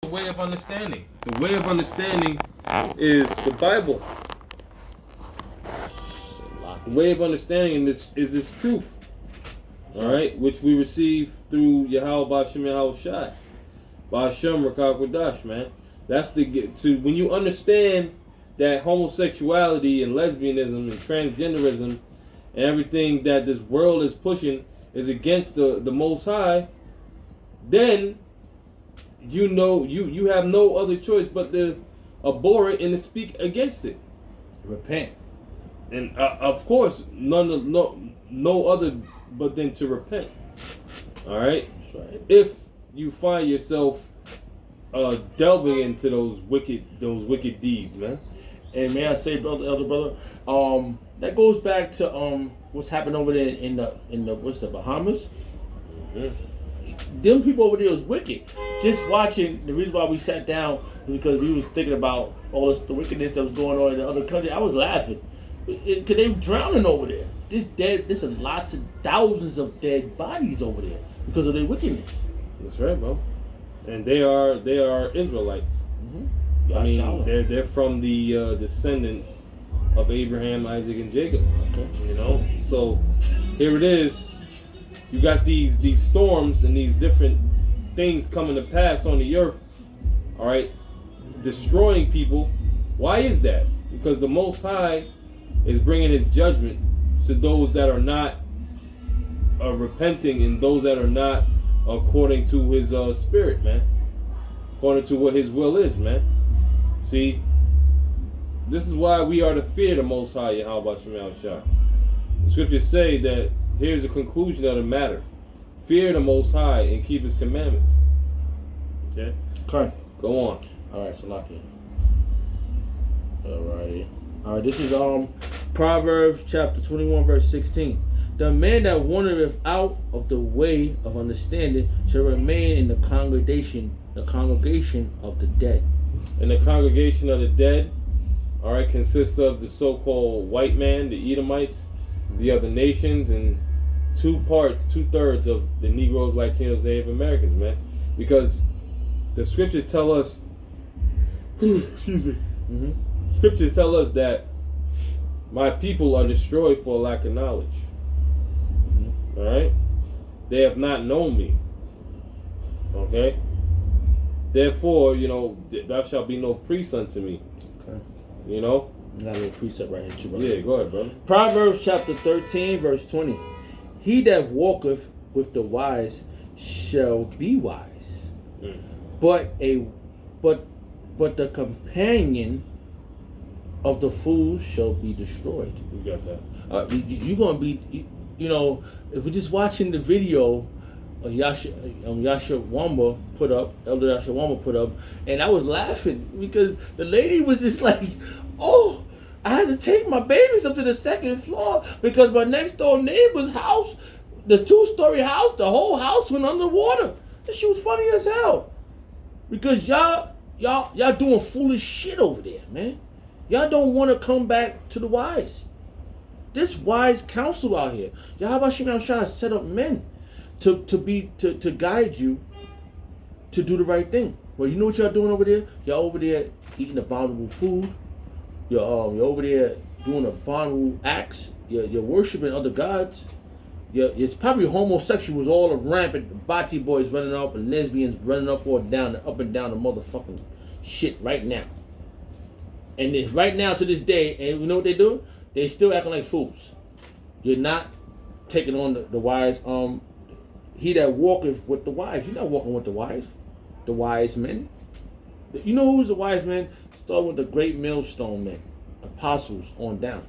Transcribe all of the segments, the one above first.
the way of understanding? The way of understanding is the Bible. The way of understanding is this truth. All right, which we receive through Yahweh Ba'Shem Yahweh Shai. Ba'Shem Rakak Wadash, man. That's the so when you understand that homosexuality and lesbianism and transgenderism and everything that this world is pushing is against the Most High, then you know you have no other choice but to abhor it and to speak against it. Repent. And of course, no other but then to repent. All right. That's right. If you find yourself delving into those wicked deeds, man. And may I say, elder brother, that goes back to what's happened over there in the what's the Bahamas. Mm-hmm. Them people over there was wicked. Just watching, the reason why we sat down was because we was thinking about all the wickedness that was going on in the other country. I was laughing because they were drowning over there. There's lots of thousands of dead bodies over there because of their wickedness. That's right, bro. And they are Israelites. Mm-hmm. I mean, they're from the descendants of Abraham, Isaac, and Jacob. Okay. You know, so here it is. You got these storms and these different things coming to pass on the earth. All right, destroying people. Why is that? Because the Most High is bringing His judgment to those that are not repenting and those that are not according to His spirit, man. According to what His will is, man. See, this is why we are to fear the Most High, Yahweh Ba'Shem Shah. The scriptures say that here's a conclusion of the matter. Fear the Most High and keep His commandments. Okay? Okay. Go on. Alright, Salaki. Alrighty. Alright, this is Proverbs chapter 21, verse 16. The man that wandereth out of the way of understanding shall remain in the congregation of the dead. And the congregation of the dead, all right, consists of the so-called white man, the Edomites, the other nations, and 2/3 of the Negroes, Latinos, Native Americans, man. Because the scriptures tell us, excuse me, scriptures tell us that my people are destroyed for lack of knowledge. All right, they have not known me. Okay, therefore, you know, thou shalt be no priest unto me. Okay, you know, got a little precept right here too, brother. Yeah, go ahead, brother. Proverbs chapter 13, verse 20. He that walketh with the wise shall be wise, but the companion of the fool shall be destroyed. You got that. You're gonna be, you know, if we're just watching the video Yasha Wamba put up, Elder Yasha Wamba put up, and I was laughing because the lady was just like, oh, I had to take my babies up to the second floor because my next door neighbor's house, the 2-story house, the whole house went underwater. And she was funny as hell. Because y'all doing foolish shit over there, man. Y'all don't want to come back to the wise. This wise counsel out here. Yahweh Shem Shah set up men to guide you to do the right thing. Well, you know what y'all doing over there? Y'all over there eating abominable food. You're over there doing abominable acts. You're worshiping other gods. It's probably homosexuals all rampant, bati boys running up and lesbians running up and down the motherfucking shit right now. And it's right now to this day, and you know what they do? They still acting like fools. You're not taking on the wise. He that walketh with the wise. You're not walking with the wise men. You know who's the wise men? Start with the great millstone men, apostles on down.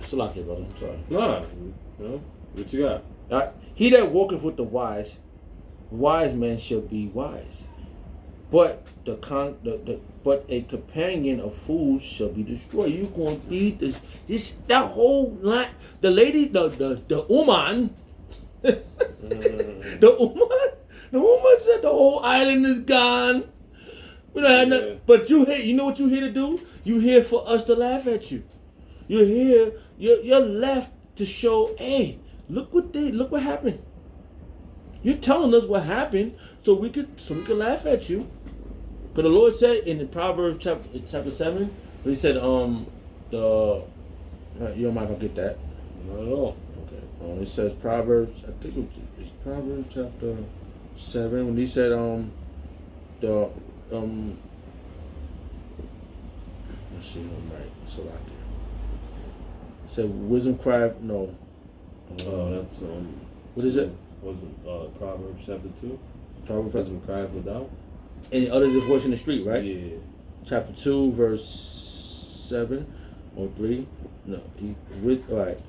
Still out there, brother. I'm sorry. No, what you got? All right. He that walketh with the wise men shall be wise. But a companion of fools shall be destroyed. You're gonna be that whole line. The lady, the woman, the woman said the whole island is gone. We don't have nothing. But you know what you're here to do? You're here for us to laugh at you. You're here. You're left to show. Hey, look what happened. You're telling us what happened so we could laugh at you. Because the Lord said in the Proverbs chapter 7, he said, you don't mind if I get that? Not at all. Okay. It says Proverbs, I think it's Proverbs chapter 7, when he said, let's see, I'm right. So like it said, wisdom cry, no. That's what is it? Was Proverbs chapter 2? Proverbs Wisdom cry without. And utters his voice in the street, right? Yeah. Chapter 2, verse 7 or 3. No, all right.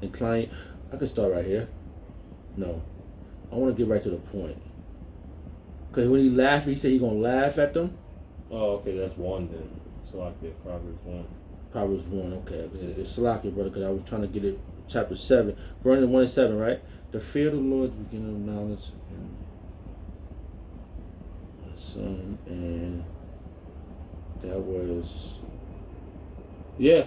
Incline. I can start right here. No, I want to get right to the point. Because when he laughed, he said he's going to laugh at them. Oh, okay, that's 1 then. So I get Proverbs 1. Proverbs 1, okay. It's Salaki, brother, because I was trying to get it. Chapter 7, verse 1 and 7, right? The fear of the Lord is the beginning of knowledge. Son, and that was. Yeah.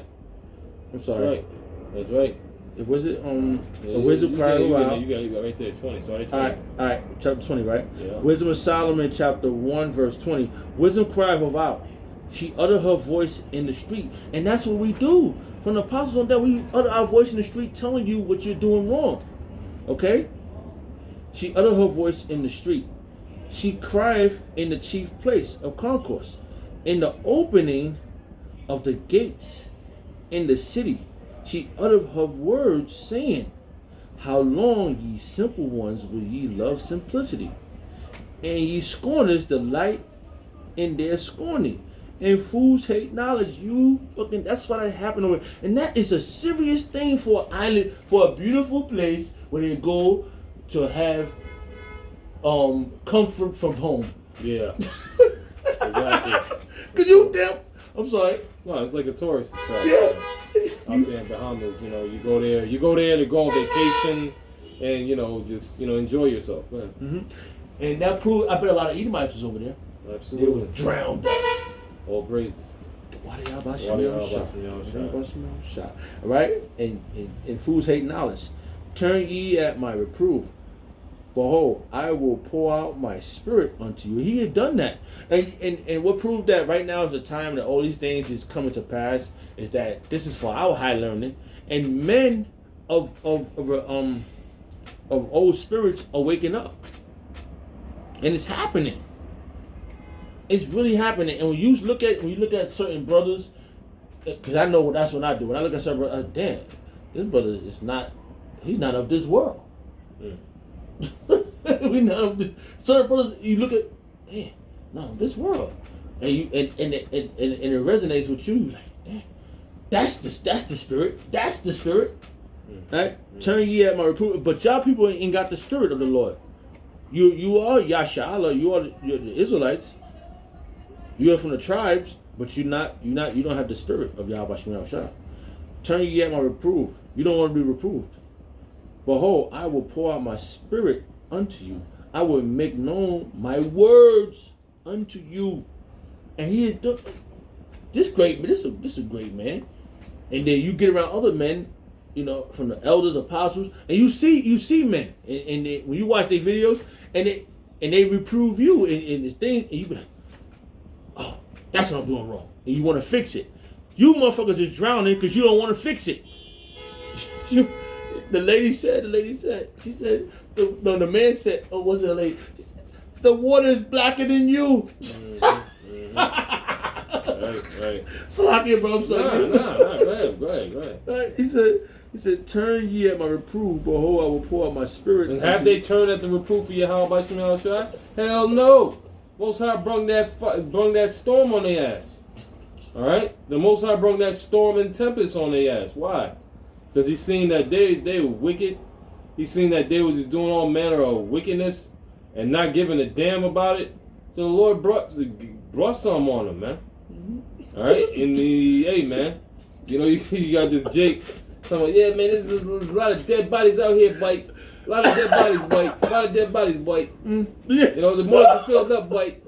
I'm sorry. That's right. Was it the wisdom cried aloud? You got right there 20. So all right, chapter 20, right? Yeah. Wisdom of Solomon, chapter 1, verse 20. Wisdom cried aloud. She uttered her voice in the street, and that's what we do. From the apostles on that, we utter our voice in the street, telling you what you're doing wrong. Okay? She uttered her voice in the street. She cried in the chief place of concourse, in the opening of the gates in the city. She uttered her words, saying, how long, ye simple ones, will ye love simplicity? And ye scorners delight in their scorning. And fools hate knowledge. That's what happened over. And that is a serious thing for an island, for a beautiful place where they go to have comfort from home. Yeah. Exactly. Could you damn? I'm sorry. No, it's like a tourist trap. Yeah. Out there in Bahamas, you go there to go on vacation, and just enjoy yourself. Mm-hmm. And that proved. I bet a lot of Edomites was over there. Absolutely. They were drowned. All praises. Shot. Right? And fools hate knowledge. Turn ye at my reproof. Behold, I will pour out my spirit unto you. He had done that. And what proved that right now is the time that all these things is coming to pass is that this is for our high learning. And men of old spirits are waking up. And it's happening. It's really happening. And when you look at certain brothers, because I know that's what I do. When I look at certain brothers, damn, this brother he's not of this world. We not of this. Certain brothers, you look at, man, no, this world, and it resonates with you. Like, damn, that's the spirit. That's the spirit. Right? Turn ye at my reproof. But y'all people ain't got the spirit of the Lord. You are Yashala. You're the Israelites. You are from the tribes, but you don't have the spirit of Yahweh Shem Shah. Turn ye at my reproof. You don't want to be reproved. Behold, I will pour out my spirit unto you. I will make known my words unto you. And he is this great man. This is a great man. And then you get around other men, from the elders, apostles, and you see men, and when you watch their videos, and they reprove you in this thing, and you be like, oh, that's what I'm doing wrong, and you want to fix it. You motherfuckers is drowning because you don't want to fix it. The lady said, she said, the man said, oh, what's it, lady? The water is blacker than you. Mm-hmm. Right. Slacking, bro. I'm sorry. Go ahead. Right, he said, turn ye at my reproof, behold, I will pour out my spirit. And have they turned at the reproof of Yahweh Shem Shah? Hell no. Most High brung that storm on their ass. All right? The Most High brung that storm and tempest on their ass. Why? Because he seen that they were wicked. He seen that they was just doing all manner of wickedness and not giving a damn about it. So the Lord brought something on them, man. Mm-hmm. All right? And hey, man, you got this Jake. Like, yeah, man, there's a lot of dead bodies out here, Bite. A lot of dead bodies, Bite. Yeah. The morgues are filled up, Bite.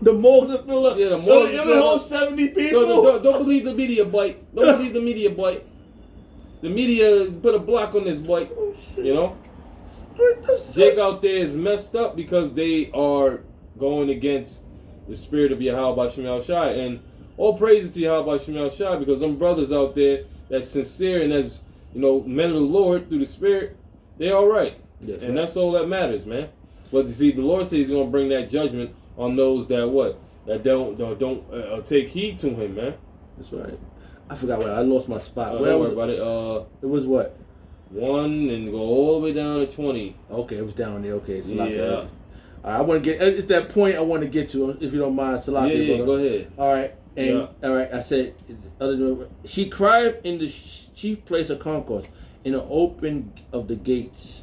The morgues are filled up. Yeah, the morgues are filled up. 70 people. Don't believe the media, Bite. Don't believe the media, Bite. The media put a block on this boy. Oh, shit. You know, What the Jake out there is messed up because they are going against the spirit of Yahweh Shem Shai. And all praises to Yahweh Shem Shai, because them brothers out there that's sincere and as, you know, men of the Lord through the spirit, they all right. Yes, and right. that's all that matters, man. But you see, the Lord says He's going to bring that judgment on those that what? That don't take heed to Him, man. That's right. I forgot what I lost my spot. Don't Where worry was about it. it was what? 1 and go all the way down to 20. Okay, it was down there. Okay, Yeah. All right, I want to get. It's that point I want to get to, if you don't mind, Salaki. Yeah, go ahead. All right, and all right. I said, other than she cried in the chief place of concourse, in the open of the gates,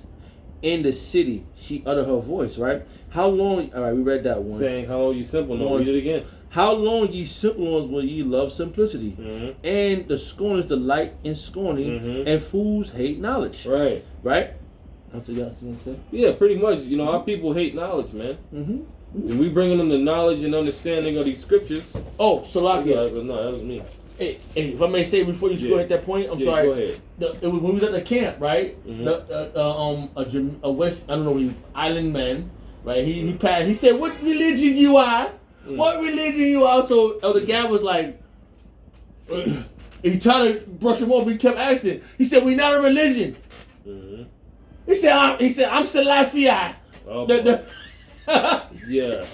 in the city. She uttered her voice. Right. How long? All right, we read that one. Saying, how long you simple? No, read it again. How long, ye simple ones, will ye love simplicity? Mm-hmm. And the scorners delight in scorning, Mm-hmm. and fools hate knowledge. Right. Right? That's what y'all say? Yeah, pretty much. You know, our people hate knowledge, man. Mm-hmm. And we bringing them the knowledge and understanding of these scriptures. Oh, Salakia. No, that was me. Hey, if I may say before you go at that point, I'm sorry. Go ahead. It was when we was at the camp, right? Mm-hmm. A West, I don't know, island man, right? He passed. He said, "What religion you are? What religion you are?" So the guy was like, he tried to brush him off. He kept asking. He said, "We're not a religion." Mm-hmm. He said, "I'm Selassie." Oh, yeah.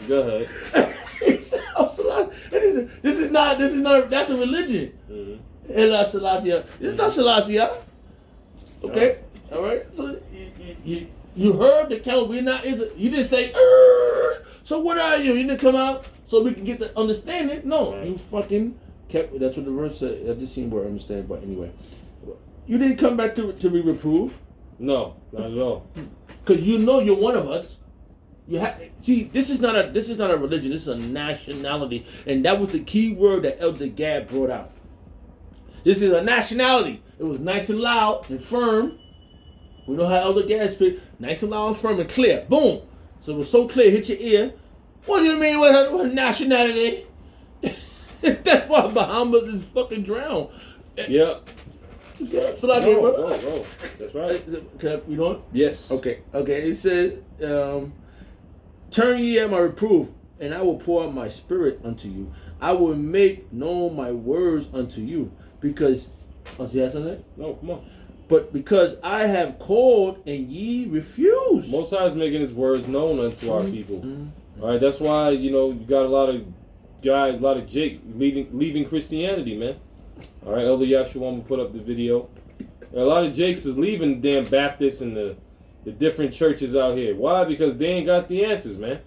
Go ahead. He said, "I'm Selassie." And he said, this is not. That's a religion. Mm-hmm. Ella Selassie. This is not Selassie. Okay. All right. So you heard the count. We're not. You didn't say. So what are you? You didn't come out so we can get the understanding. No, Right. you fucking kept. That's what the verse said. I just seen where I understand, but anyway, you didn't come back to be reproved. No, not at all. Cause you know you're one of us. You have see. This is not a religion. This is a nationality, and that was the key word that Elder Gad brought out. This is a nationality. It was nice and loud and firm. We know how Elder Gad speaks. Nice and loud and firm and clear. Boom. So it was so clear, hit your ear. What do you mean with nationality? That's why Bahamas is fucking drowned. Yep. So like, Bro. That's right. Can we doing? Yes. Okay. It says, turn ye at my reproof, and I will pour out my spirit unto you. I will make known my words unto you. Because, see that something? No, come on. But because I have called and ye refuse. Most High is making His words known unto our people. Mm-hmm. All right, that's why, you know, you got a lot of guys, a lot of Jakes leaving Christianity, man. All right, Elder Yahshua put up the video. A lot of Jakes is leaving the damn Baptists and the different churches out here. Why? Because they ain't got the answers, man.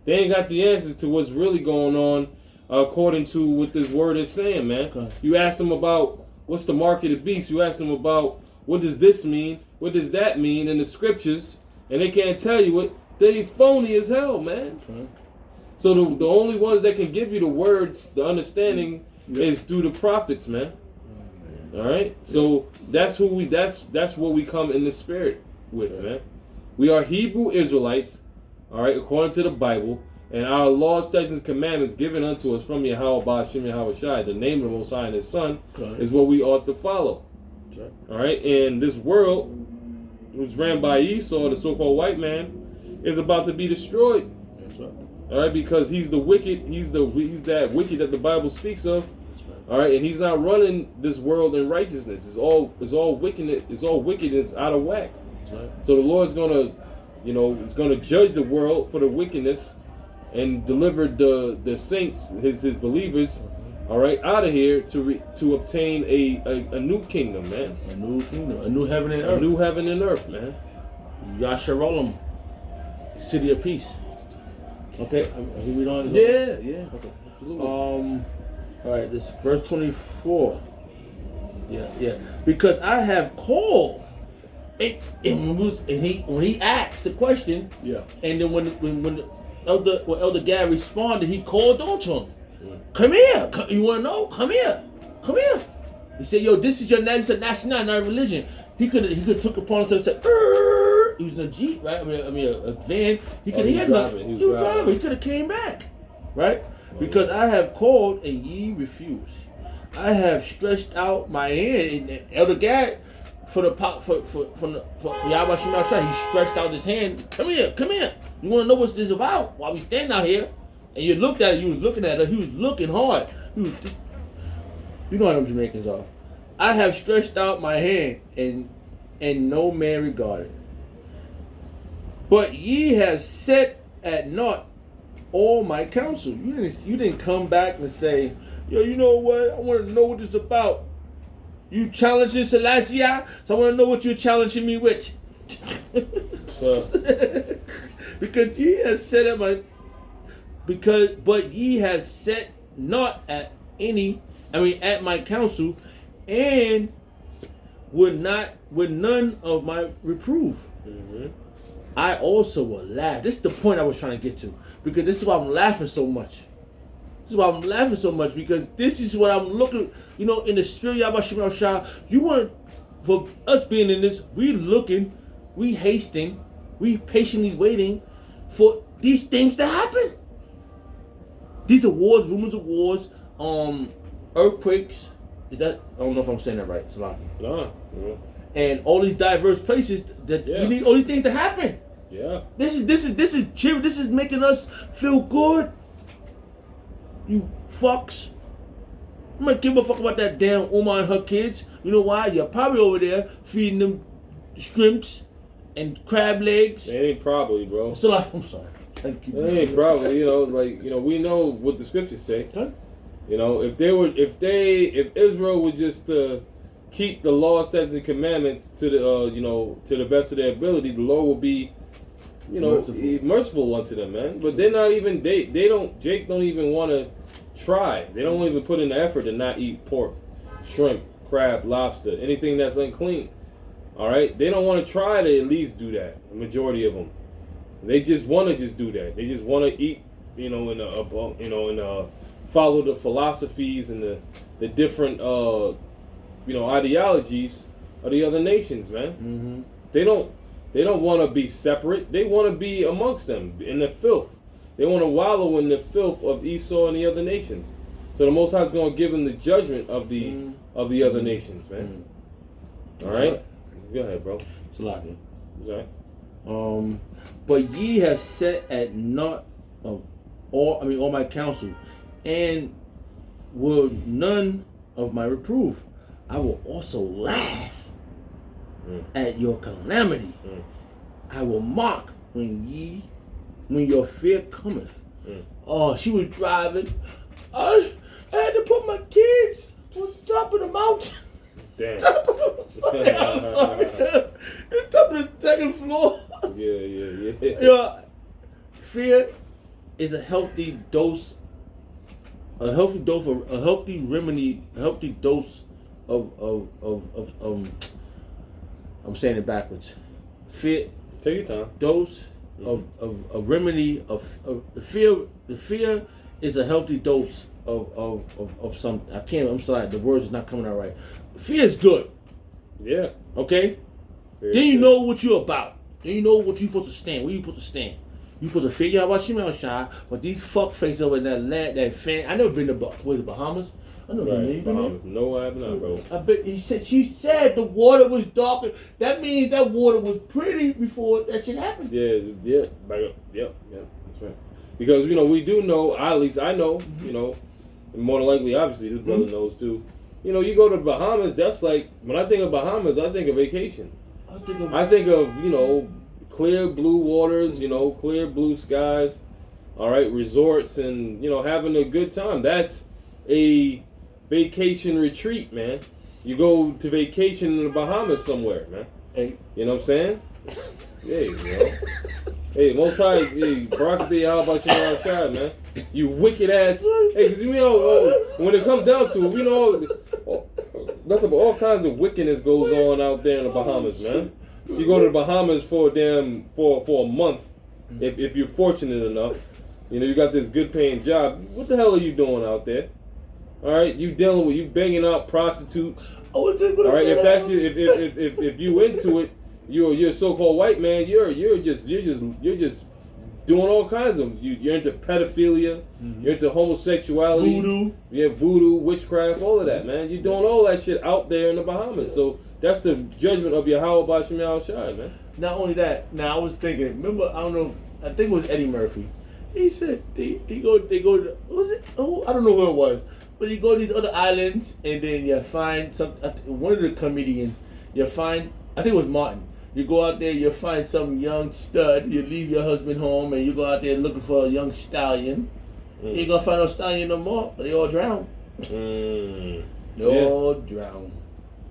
They ain't got the answers to what's really going on according to what this word is saying, man. Okay. You ask them about what's the mark of the beast. You ask them about what does this mean? What does that mean in the scriptures? And they can't tell you what. They phony as hell, man. Okay. So the only ones that can give you the words, the understanding, is through the prophets, man. All right. So that's who we. That's what we come in the spirit with, man. We are Hebrew Israelites. All right, according to the Bible, and our laws, statutes, and commandments given unto us from Yahweh Ba'ashem Yahweh Shai, the name of the Most High and His Son, is what we ought to follow. Okay. All right, and this world, which ran by Esau, the so-called white man, is about to be destroyed. That's right. All right, because he's the wicked. He's that wicked that the Bible speaks of. All right, and he's not running this world in righteousness. It's all wickedness. It's all wickedness out of whack. Right. So the Lord's gonna, is gonna judge the world for the wickedness, and deliver the saints, his believers, all right, out of here to obtain a new kingdom, man. A new kingdom, a new heaven and earth. A new heaven and earth, man. Yasharolam, city of peace. Okay, we read on. Yeah. Okay. Absolutely. All right, this verse 24. Yeah. Because I have called. When he asked the question, Yeah. and then when Elder Gad responded, he called on to him. Come here. You want to know? Come here. He said, "Yo, this is it's a nationality, not a religion." He could took upon himself and said, he was in a Jeep, right? I mean a van. He was driving. He could have came back, right? Because I have called and ye refuse. I have stretched out my hand. And Elder Gad, for Yahweh Shema Shah, he stretched out his hand. Come here. You want to know what this is about? While we stand out here, and you looked at it, you was looking at her. He was looking hard. You know how them Jamaicans are. I have stretched out my hand, and no man regarded. But ye have set at naught all my counsel. You didn't come back and say, yo, you know what? I want to know what this is about. You challenging Selassie, so I want to know what you're challenging me with. Because ye have set at my but ye have set not at at my counsel, and would none of my reproof. Mm-hmm. I also will laugh. This is the point I was trying to get to, because this is why I'm laughing so much. Because this is what I'm looking, in the spirit of Yahweh Shah. You want, for us being in this, we hasting, we patiently waiting for these things to happen. These are wars, rumors of wars, earthquakes. I don't know if I'm saying that right, Salaki. No. And all these diverse places that we need all these things to happen. Yeah. This is cheering. This is making us feel good. You fucks. I'm gonna give a fuck about that damn Uma and her kids. You know why? You're probably over there feeding them shrimps and crab legs. It ain't probably, bro. So I'm sorry. It ain't probably. We know what the scriptures say. Huh? If Israel would just keep the law, statutes, and commandments to the best of their ability, the Lord will be, merciful unto them, man. But they're not even. Jake don't even want to try. They don't even put in the effort to not eat pork, shrimp, crab, lobster, anything that's unclean. All right, they don't want to try to at least do that. The majority of them, they just want to just do that. They just want to eat, follow the philosophies and the different ideologies of the other nations, man. Mm-hmm. They don't want to be separate. They want to be amongst them in the filth. They want to wallow in the filth of Esau and the other nations. So the Most High is going to give them the judgment of the other nations, man. All right, go ahead, bro. It's a lot, man. Right. But ye have set at naught of all my counsel, and will none of my reproof. I will also laugh at your calamity. I will mock when your fear cometh. Oh, she was driving. I had to put my kids on top of the mountain. Damn. I'm sorry. It's top of the second floor. Yeah. Fear is a healthy dose. A healthy dose of I'm saying it backwards. Fear. Take your time. Dose of a remedy of fear. The fear is a healthy dose of some. I'm sorry. The words is not coming out right. Fear is good. Yeah. Okay. Very then you good. know what you're about. Then you know what you're supposed to stand. Where you supposed to stand. You supposed to figure out what Shimon Shah, but these fuck faces over in that land, that fan. I never been to the Bahamas. I never been there. No, I have not, bro. I bet she said the water was darker. That means that water was pretty before that shit happened. Yeah. That's right. Because we do know, at least I know, and more than likely, obviously, this brother knows too. You go to the Bahamas. That's like, when I think of Bahamas, I think of vacation. I think of clear blue waters, clear blue skies, all right, resorts, and having a good time. That's a vacation retreat, man. You go to vacation in the Bahamas somewhere, man. Hey. You know what I'm saying? Yeah, Hey, Most High, Barak how about you outside, man? You wicked ass. Hey, because when it comes down to it, we know nothing but all kinds of wickedness goes on out there in the Bahamas, man. You go to the Bahamas for a month, if you're fortunate enough. You got this good paying job. What the hell are you doing out there? All right, you banging out prostitutes. All right, if you into it, you're a so-called white man. You're just doing all kinds of. You're into pedophilia. You're into homosexuality. Voodoo. Yeah, voodoo, witchcraft, all of that, man. You're doing all that shit out there in the Bahamas. So that's the judgment of Yahweh Bashim Yahweh Shai, man. Not only that, now I was thinking, remember, I don't know, I think it was Eddie Murphy. He said, they go to, was it, oh, I don't know who it was, but you go to these other islands, and then you find one of the comedians, you find, I think it was Martin, you go out there, you find some young stud, you leave your husband home, and you go out there looking for a young stallion. You ain't gonna find no stallion no more, but they all drown. They all drown.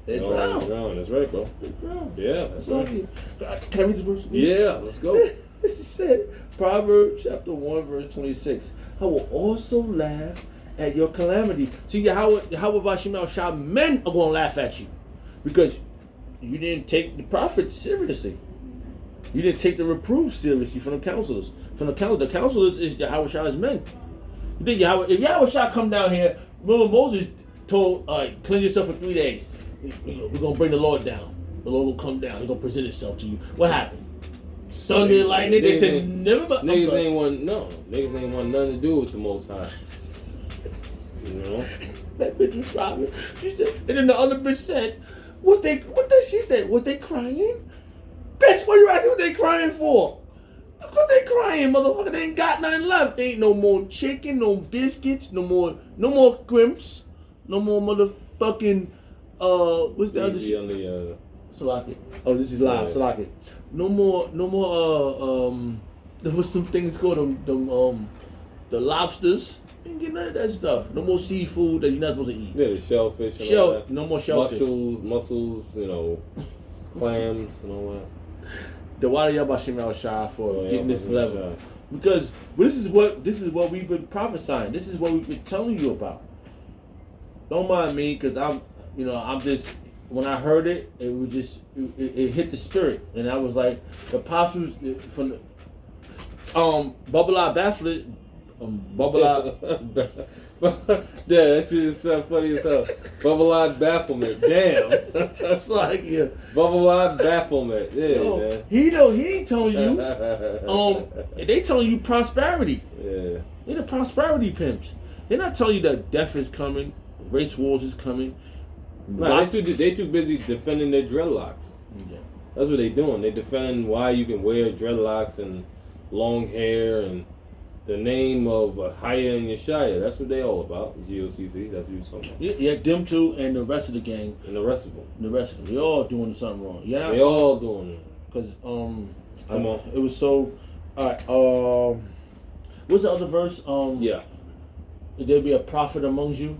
They drown. That's right, bro. They drown. Yeah, that's right. Can I read this verse? Yeah, let's go. This is said, Proverbs chapter 1, verse 26. I will also laugh at your calamity. See, Yahweh Bashim Yahweh Shah, men are going to laugh at you because you didn't take the prophets seriously. You didn't take the reproof seriously from the counselors. The counselors is Yahweh Shah's men. You think if Yahweh Shah come down here, remember Moses told, cleanse yourself for 3 days. We're going to bring the Lord down. The Lord will come down. He's going to present himself to you. What happened? Thunder and lightning. They said never. Niggas ain't want nothing to do with the Most High. You know. That bitch was driving. She said, and then the other bitch said, she said, was they crying? Bitch, what you asking what they crying for? What they crying, motherfucker? They ain't got nothing left. They ain't no more chicken, no biscuits, no more crimps, no more motherfucking what's the other shit? Salaki. Oh, this is live, Salaki. No more what's some things called the lobsters. You ain't get none of that stuff. No more seafood that you're not supposed to eat. Yeah, the shellfish and all that. No more shellfish. Mussels, clams and all that. The water Yabashim Al Shah for getting this level. Because this is what we've been prophesying. This is what we've been telling you about. Don't mind me, because I'm just, when I heard it, it was just it hit the spirit, and I was like, the apostles from the Babala Bafflet, Babala. Yeah, that shit is so funny as hell. Bubble-eyed bafflement. Damn. That's like, yeah. Bubble-eyed bafflement. Yeah, man. He ain't telling you. They telling you prosperity. Yeah. They're the prosperity pimps. They're not telling you that death is coming, race wars is coming. No, they too busy defending their dreadlocks. Yeah. That's what they doing. They defending why you can wear dreadlocks and long hair and the name of Haya and Yeshaya. That's what they all about. GOCC. That's what you're talking about. Yeah, them two and the rest of the gang. And the rest of them. They all doing something wrong. Yeah. They all doing it. Because come on. It was so. All right. What's the other verse? Yeah. There be a prophet among you.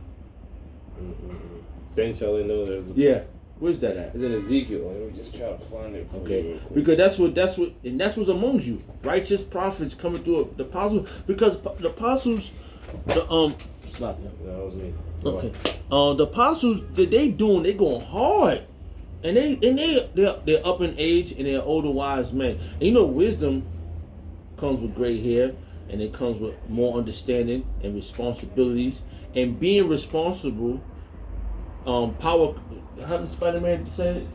Then shall they know there's. Yeah. Where's that at? It's in Ezekiel. Let me just try to find it. Okay. Because that's what's among you. Righteous prophets coming through the apostles. Because the apostles, stop. That was me. Okay. The apostles, they going hard, and they're up in age and they're older wise men. And wisdom comes with gray hair, and it comes with more understanding and responsibilities, and being responsible. Power. How did Spider-Man say it?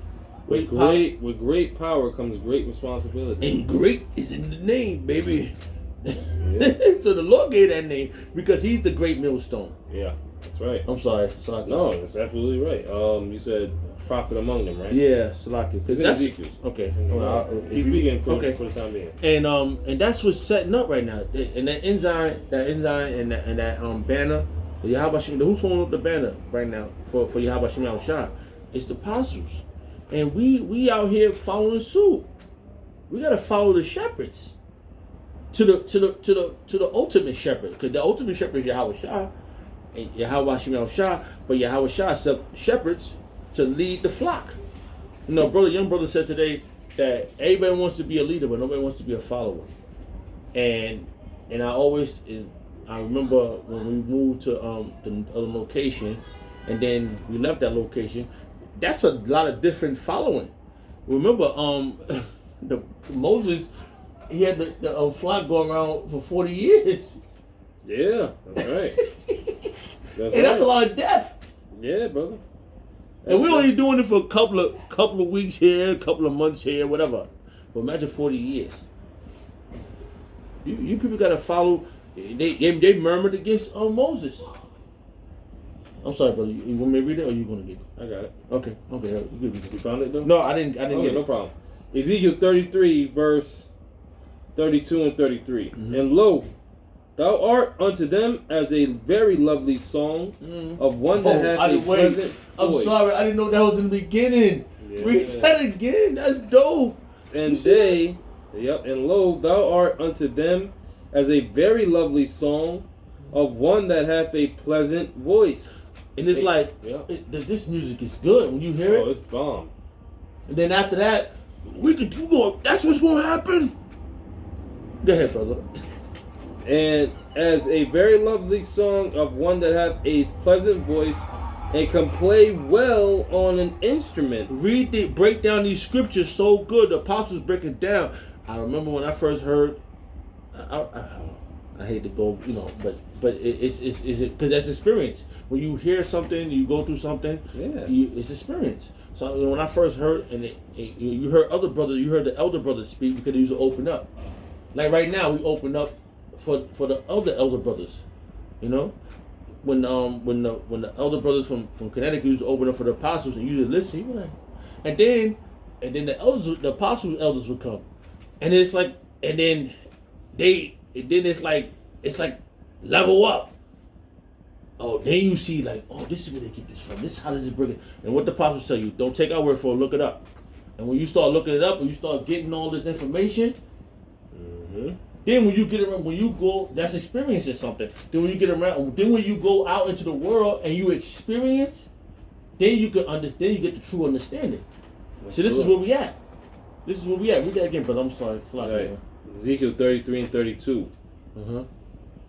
With great power comes great responsibility. And great is in the name, baby. Yeah. So the Lord gave that name because He's the great millstone. Yeah, that's right. I'm sorry. No, that's absolutely right. You said prophet among them, right? Yeah, Salaki. Because that's Ezekiel. Okay. He's speaking for the time being. And that's what's setting up right now. And that ensign and that banner. Who's holding up the banner right now for Yahweh Shem Yahweh Shah? It's the apostles, and we out here following suit. We gotta follow the shepherds to the ultimate shepherd, because the ultimate shepherd is Yahweh Shah, and Yahweh Shem Yahweh Shah. But Yahweh Shah set shepherds to lead the flock. Young brother said today that everybody wants to be a leader, but nobody wants to be a follower. And I remember when we moved to the other location, and then we left that location. That's a lot of different following. Remember, Moses, he had the flock going around for 40 years. Yeah, that's right. That's a lot of death. Yeah, brother. And we're only doing it for a couple of weeks here, a couple of months here, whatever. But imagine 40 years. You people gotta follow. They murmured against Moses. I'm sorry, brother. You want me to read it, or you gonna get it? I got it. Okay. You good. You found it though? No, I didn't Okay, get it. no problem. Ezekiel 33, verse 32 and 33. Mm-hmm. And lo, thou art unto them as a very lovely song of one that hath a pleasant voice. I'm sorry, I didn't know that was in the beginning. Yeah. Read that again. That's dope. And and lo, thou art unto them as a very lovely song of one that hath a pleasant voice. And it's this music is good when you hear it. Oh, it's bomb. And then after that, that's what's gonna happen. Go ahead, brother. And as a very lovely song of one that hath a pleasant voice and can play well on an instrument. Break down these scriptures so good. The apostles break it down. I remember when I first heard. I hate to go, but it's because that's experience. When you hear something, you go through something. Yeah, it's experience. So when I first heard, and you heard other brothers, you heard the elder brothers speak because they used to open up. Like right now, we open up for the elder brothers. When the elder brothers from Connecticut used to open up for the apostles and you used to listen, you were like, and then the apostles elders would come, and it's like, and then it's like level up. Oh, then you see like, oh, this is where they get this from. This is how does it bring it? And what the apostles tell you, don't take our word for it, look it up. And when you start looking it up, and you start getting all this information, then when you get around, when you go, that's experiencing something. Then when you get around, then when you go out into the world and you experience, then you can understand. You get the true understanding. So this is where we at. This is where we at. Read that again, but I'm sorry. It's a lot. Right. Ezekiel 33 and 32. Uh-huh.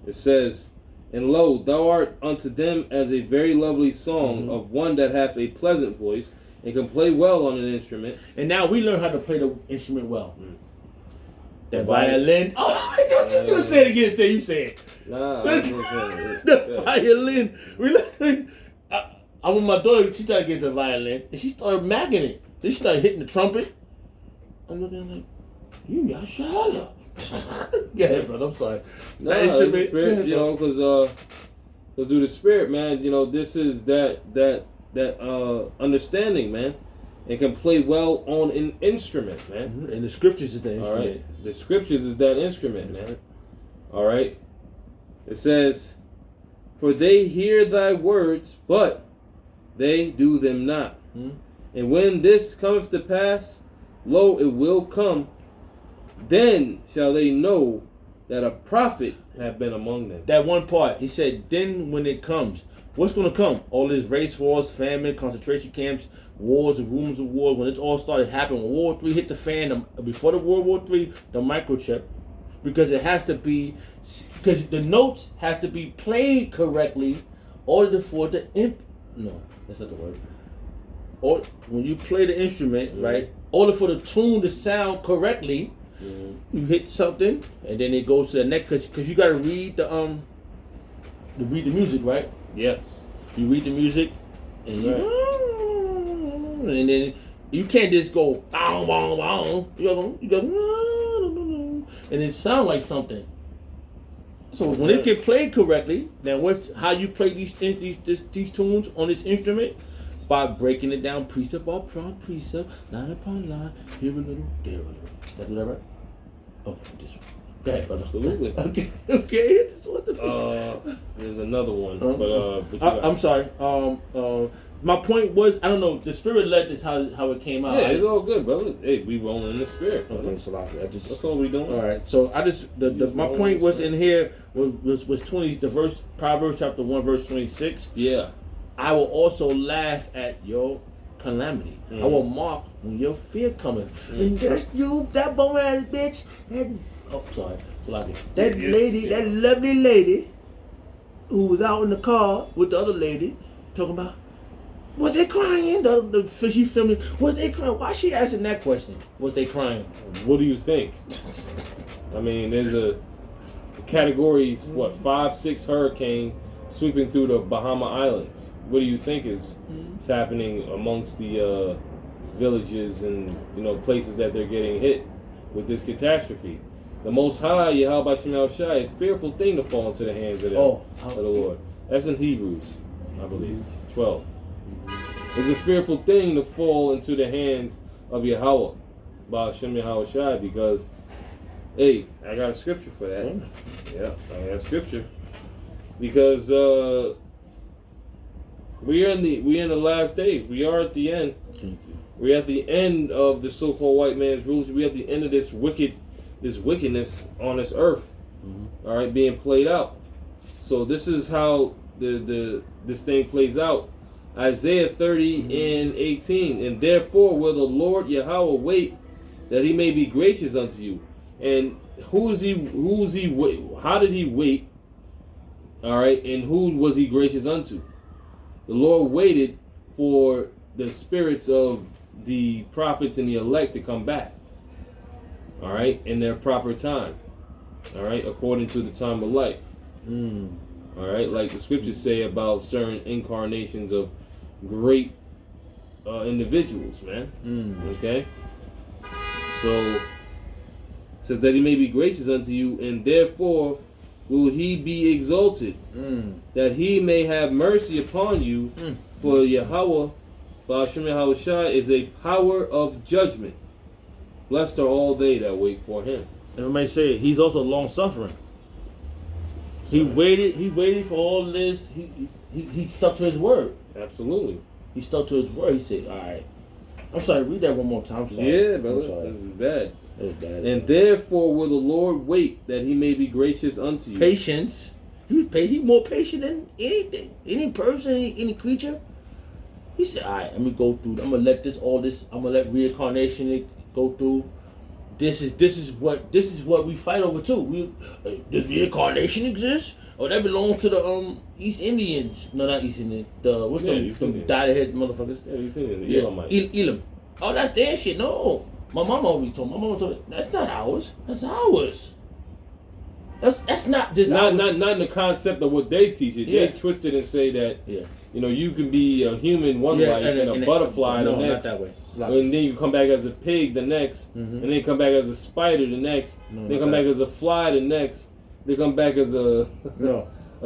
It says, and lo, thou art unto them as a very lovely song of one that hath a pleasant voice and can play well on an instrument. And now we learn how to play the instrument well. That violin. Oh, don't you say it again. You say it. Nah, the violin. I want my daughter. She tried to get the violin, and she started macking it. Then she started hitting the trumpet. I'm looking like, you Yashala. Go ahead, brother. I'm sorry. Nah, it's the spirit, because through the spirit, man, this is that understanding, man. It can play well on an instrument, man. And the scriptures is the instrument. All right. The scriptures is that instrument, man. All right. It says, for they hear thy words, but they do them not. And when this cometh to pass, lo, it will come. Then shall they know that a prophet have been among them. That one part, he said, then when it comes, what's going to come? All these race wars, famine, concentration camps, wars and rumors of war. When it all started happening, when World War III hit the fan, before the World War III, the microchip, because it has to be, because the notes has to be played correctly, order for the no, that's not the word. Or when you play the instrument, right, order for the tune to sound correctly, you hit something, and then it goes to the next, because you got to read the music, right? Yes. You read the music, and and then you can't just go bong bong bong. You go and it sound like something. So when it get played correctly, then how you play these tunes on this instrument? By breaking it down precept upon precept, line upon line, here a little, there a little. Did I do that right? Oh, this one. Go ahead, brother. Absolutely. Okay. There's another one, but I'm sorry. My point was, I don't know. The spirit led this how it came out. Yeah, it's all good, brother. Hey, we rolling in the spirit. Okay, so that's all we doing. All right. So I just my point was in here was 20 the verse Proverbs chapter 1 verse 26. Yeah. I will also laugh at your calamity. I will mock when your fear cometh. And that's you, that bum ass bitch. Sorry. That lady, that lovely lady who was out in the car with the other lady talking about, was they crying? The fishy filming, was they crying? Why is she asking that question? Was they crying? What do you think? I mean, there's a categories, 5-6 hurricane sweeping through the Bahama Islands. What do you think is happening amongst the villages and places that they're getting hit with this catastrophe? The Most High, Yahweh Shem Shai, is a fearful thing to fall into the hands of the Lord. That's in Hebrews, I believe, 12. It's a fearful thing to fall into the hands of Yahweh, Ba'ashem Yahweh Shai, because, hey, I got a scripture for that. Yeah, I got a scripture. Because we're in the last days. We are at the end. We're at the end of the so-called white man's rules. We're at the end of this wickedness on this earth. All right, being played out. So this is how this thing plays out. Isaiah 30 and 18. And therefore will the Lord Yahweh wait that he may be gracious unto you. And how did he wait? All right, and who was he gracious unto? The Lord waited for the spirits of the prophets and the elect to come back. All right, in their proper time. All right, according to the time of life. All right, like the scriptures say about certain incarnations of great individuals, man. Okay, so it says that he may be gracious unto you, and therefore will he be exalted, that he may have mercy upon you. For Yahweh, Ba'ashem Yahweh Shai, is a power of judgment. Blessed are all they that wait for him. And I may say he's also long suffering. He waited for all this. He stuck to his word. Absolutely. He stuck to his word. He said, all right. I'm sorry, read that one more time. I'm sorry. Yeah, brother. This is bad. That was bad. And therefore will the Lord wait that he may be gracious unto you. Patience. He's more patient than anything. Any person, any creature. He said, all right, let me go through. I'm going to let reincarnation go through. This is what we fight over too. Does reincarnation exist? Oh, that belongs to the East Indians. No, not East Indians. Some dyed-head motherfuckers. Yeah, East Indians. The Elamites. Elam. Oh, that's their shit. No, my mama always told me. That's not ours. That's ours. That's not just not in the concept of what they teach it. Yeah. They twist it and say that yeah. You can be a human one life and a butterfly the next. Not that way. And then you come back as a pig the next, and then come back as a spider the next, then come back as a fly the next, then come back as a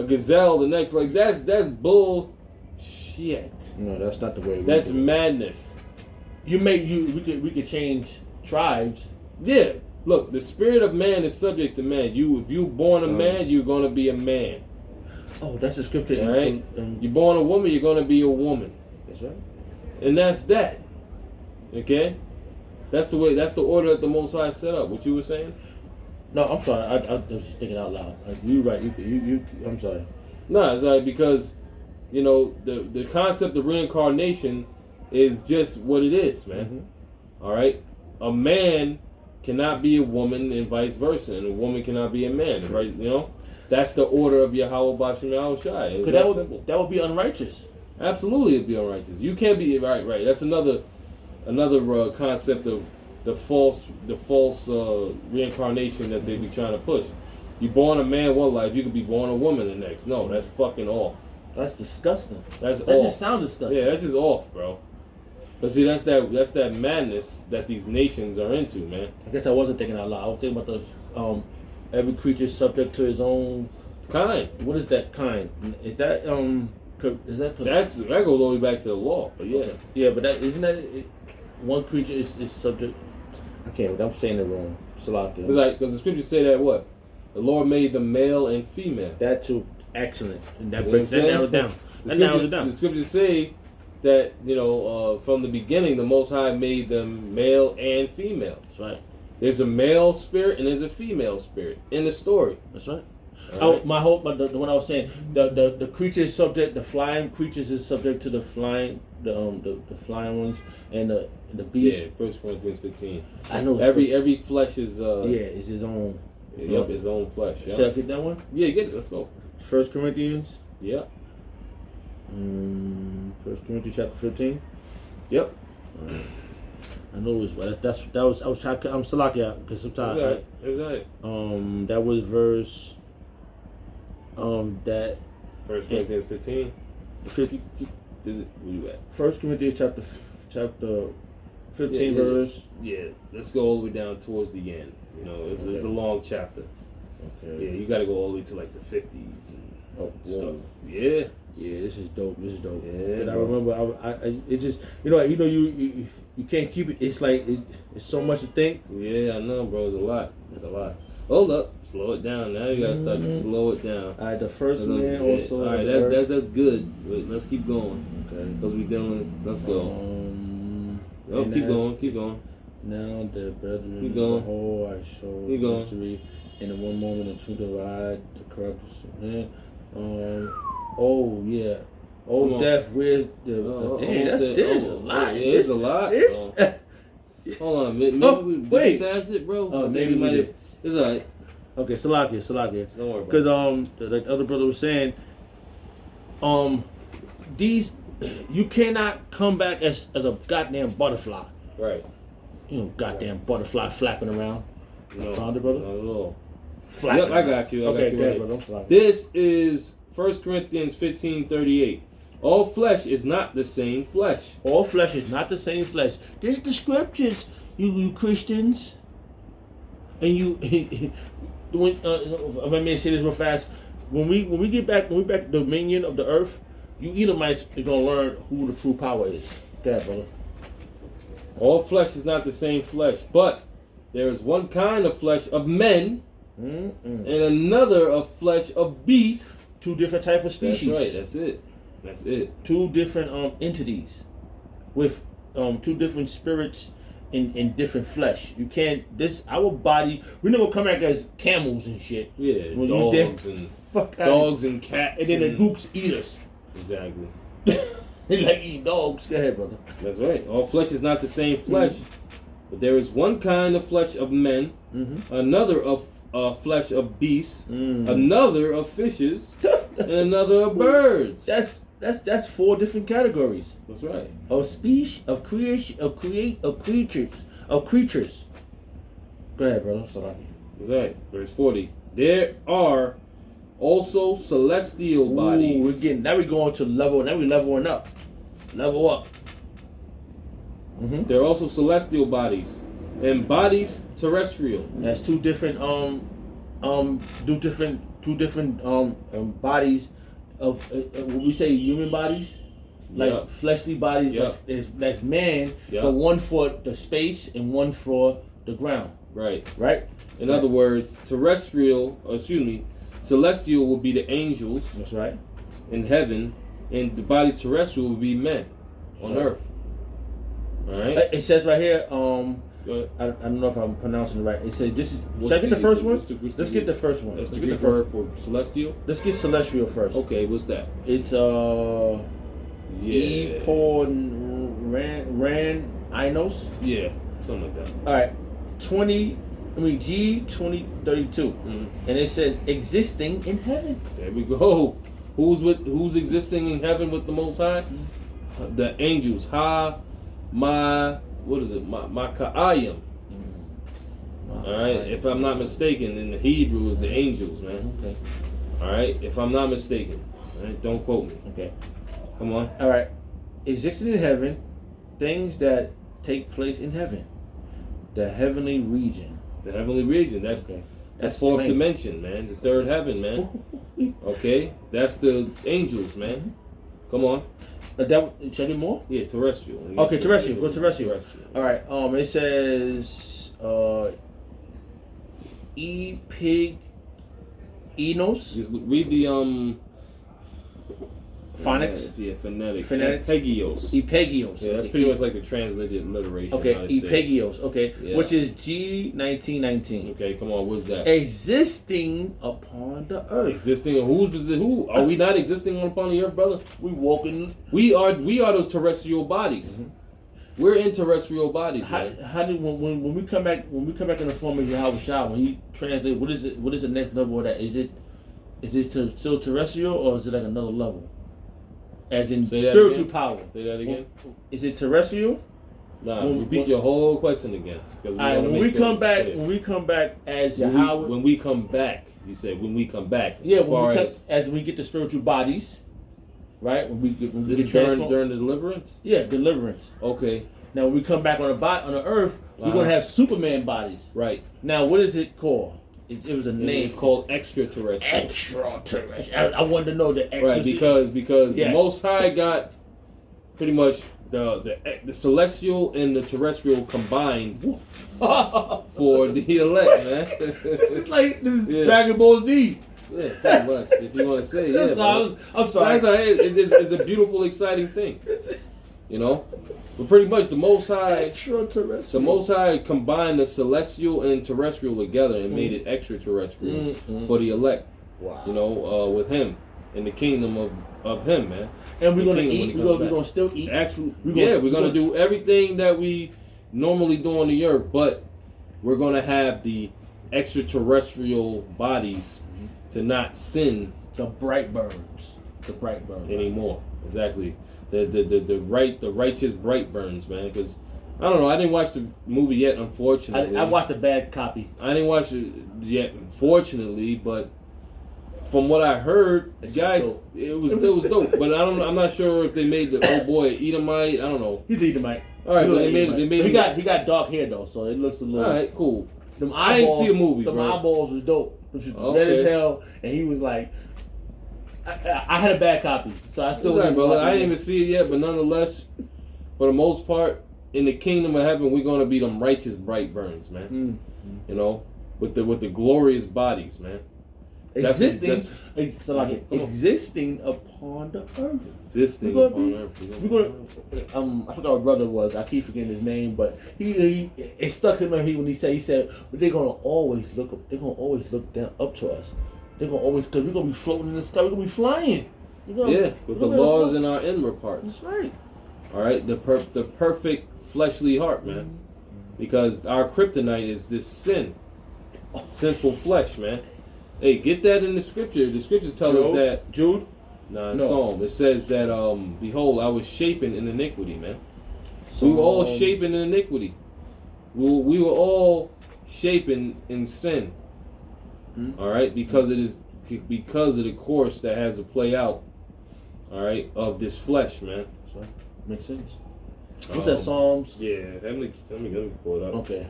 gazelle the next. Like that's bull shit. No, that's not the way. That's madness. We could change tribes. Yeah. Look, the spirit of man is subject to man. If you're born a man, you're gonna be a man. Oh, that's the scripture. All right. You're born a woman, you're gonna be a woman. That's right. And that's that. Okay? That's the way. That's the order that the Most High set up. What you were saying? No, I'm sorry. I was thinking out loud. You're right. You. I'm sorry. No, it's like because, the concept of reincarnation is just what it is, man. All right. A man cannot be a woman and vice versa, and a woman cannot be a man, right? That's the order of Yahweh Ba'ashem Yahweh Shai. It's that simple. That would be unrighteous. Absolutely, it'd be unrighteous. You can't be right. That's another concept of the false reincarnation that they be trying to push. You born a man one life, you could be born a woman the next. No, that's fucking off. That's disgusting. That off. Just sounds disgusting. Yeah, that's just off, bro. But see, that's that madness that these nations are into, man. I guess I wasn't thinking out loud. I was thinking about the every creature is subject to his own kind. What is that kind? Is that that goes all the way back to the law? But yeah, okay. Yeah, but isn't that one creature is subject? I can't. I'm saying it wrong. Because the scriptures say that what the Lord made them male and female. That too, excellent, and that narrows it down. The scriptures say that from the beginning the Most High made them male and female. That's right. There's a male spirit and there's a female spirit in the story. That's right. Right. My hope, but the one I was saying, the creature is subject. The flying creatures is subject to the flying ones, and the beast. Yeah, 1 Corinthians 15. I know. Every flesh is is his own. Yep, his own flesh. Yep. Should I get that one? Yeah, get it. Let's go. 1 Corinthians. Yep. 1 Corinthians chapter 15. Yep. I know it was. I was trying. I'm Salakia because sometimes. Exactly. That was verse. That. 1 Corinthians 15. 50. Is it? Where you at? 1 Corinthians chapter 15 verse. Yeah, let's go all the way down towards the end. You know, it's a long chapter. Okay. Yeah, you got to go all the way to like the 50s and stuff. Yeah. Yeah, this is dope. This is dope. Yeah, but I remember, it just, you can't keep it. It's like it's so much to think. Yeah, I know, bro. It's a lot. It's a lot. Hold up, slow it down. Now you gotta start to slow it down. All right, the first man also. All right, that's good. Wait, let's keep going. Okay. Because we dealing. Let's go. Keep going. Now the brethren, Keep going. the whole I show history, in the one moment of truth divide the corrupt man. Oh yeah. Oh, death, where's the? There's a lot. Yeah, there's a lot. Hold on, maybe we pass it, bro. Oh, maybe we did. It's alright. Okay, Salakia. Don't worry about it. Because like the other brother was saying, these you cannot come back as a goddamn butterfly. Right. You know, goddamn butterfly flapping around. No, found it, brother? not at all. Flapping. Yep, I got you. Okay, right. brother. This is 1 Corinthians 15:38. All flesh is not the same flesh. All flesh is not the same flesh. There's the scriptures, you Christians. And when I may say this real fast, when we get back dominion of the earth, you Edomites are gonna learn who the true power is. That brother. All flesh is not the same flesh, but there is one kind of flesh of men, and another of flesh of beasts. Two different type of species. That's right. That's it. Two different entities with two different spirits in different flesh. You can't our body. We're not gonna come back as camels and shit. Yeah, when dogs and cats. And then the gooks eat us. Exactly. They like eating dogs. Go ahead, brother. That's right. All flesh is not the same flesh, but there is one kind of flesh of men, another of flesh of beasts, another of fishes, and another of birds. That's four different categories. That's right. Of species, of creation, of creatures. Go ahead, brother. Salaki. That's right. Verse 40. There are also celestial bodies. We're going to level. Now we're leveling up. Level up. There are also celestial bodies and bodies terrestrial. That's two different bodies of when we say human bodies, like fleshly bodies, that's man, but one for the space and one for the ground. Right. In Right. other words, celestial will be the angels. That's right. In heaven, and the body terrestrial will be men on earth. All right. It says right here. Go ahead. I don't know if I'm pronouncing it right. It says this is. Should I get the first one? Let's get the first one. Let's get the first for celestial. Let's get celestial first. Okay, what's that? It's Inos. Yeah, something like that. All right, G2032, and it says existing in heaven. There we go. Who's existing in heaven with the Most High? The angels. Maka'ayim. All right, if I'm not mistaken, in the Hebrew is the angels, man. Okay. All right, if I'm not mistaken. All right, don't quote me. Okay. Come on. All right, existing in heaven, things that take place in heaven, the heavenly region. The heavenly region. That's fourth dimension, man. The third heaven, man. Okay, that's the angels, man. Come on. Should I get more? Yeah, terrestrial. Okay, terrestrial. Go terrestrial. All right. It says Enos. Just read the phonics. Yeah, phonetics. Epegios. Yeah, that's pretty much like the translated alliteration. Okay, Epegios. Okay, which is G1919. Okay, come on. What's that? Existing upon the earth. Existing. Who are we not existing upon the earth, brother? We walking. We are those terrestrial bodies. We're in terrestrial bodies. How do when we come back in the form of Yahweh Shah, when he translates, what is the next level of that? Is it still terrestrial, or is it like another level? As in spiritual power. Say that again. Is it terrestrial? Nah, repeat your whole question again. When we come back as Yahweh. When we come back, you said when we come back. Yeah, as we get the spiritual bodies, right? When we get transformed during the deliverance. Yeah, deliverance. Okay. Now when we come back on the earth, we're gonna have Superman bodies. Right. Now what is it called? It was a name. It's called extraterrestrial. Extraterrestrial. I wanted to know the extraterrestrial. Right, because yes. the Most High got pretty much the celestial and the terrestrial combined for the elect, man. This is like Dragon Ball Z. Yeah, pretty much. If you want to say, yeah. I'm sorry. It's a beautiful, exciting thing. You know, but pretty much the Most High combined the celestial and terrestrial together and made it extraterrestrial for the elect. Wow. You know, with Him in the kingdom of Him, man. And we're gonna eat. We're gonna still eat. We're gonna do everything that we normally do on the earth, but we're gonna have the extraterrestrial bodies to not sin the bright burns anymore. Exactly. The righteous bright burns, man. Because I don't know. I didn't watch the movie yet, unfortunately. I watched a bad copy. I didn't watch it yet, unfortunately, but from what I heard, the guys, it was dope. But I'm not sure if they made the old boy Edomite. I don't know. He's Edomite. All right, but they made he got dark hair though, so it looks a little. All right, cool. I didn't see a movie, bro. The eyeballs was dope. It was red as hell, and he was like, I had a bad copy, so I still. Right, brother. I didn't even see it yet, but nonetheless, for the most part, in the kingdom of heaven, we're gonna be them righteous bright burns, man. Mm-hmm. You know, with the glorious bodies, man. Existing upon the earth. Existing upon the earth. We're gonna. I forgot what brother was. I keep forgetting his name, but it stuck in my head when he said, but they're gonna always look up. They're gonna always look down up to us. They're gonna always, because we're gonna be floating in the sky. We're gonna be flying. With the laws in our inward parts. That's right. All right, the perfect fleshly heart, man. Because our kryptonite is this sinful flesh, man. Hey, get that in the scripture. The scriptures tell us that. Jude? No. Psalm. It says that, behold, I was shapen in iniquity, man. We were all shapen in iniquity. We were all shapen in sin. All right, because of the course that has to play out. All right, of this flesh, man. So, makes sense. What's that, Psalms? Yeah, let me pull it up. Okay.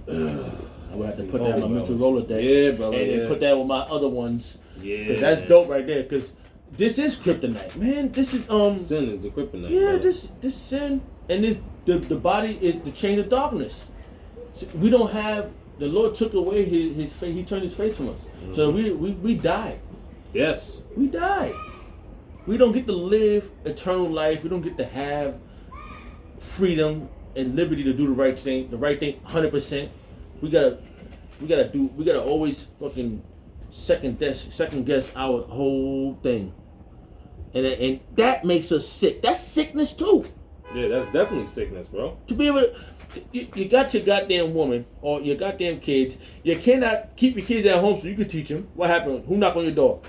I would have to put that on my mental Rolodex. Yeah, brother. And then put that with my other ones. Yeah. Because that's dope right there. Because this is kryptonite, man. This is sin is the kryptonite. Yeah, brother. this sin and this the body is the chain of darkness. So we don't have. The Lord took away his face. He turned his face from us. Mm-hmm. So we died. Yes. We died. We don't get to live eternal life. We don't get to have freedom and liberty to do the right thing 100%. We gotta always fucking second guess our whole thing. And that makes us sick. That's sickness too. Yeah, that's definitely sickness, bro. To be able to, you got your goddamn woman or your goddamn kids. You cannot keep your kids at home so you can teach them. What happened? Who knocked on your door?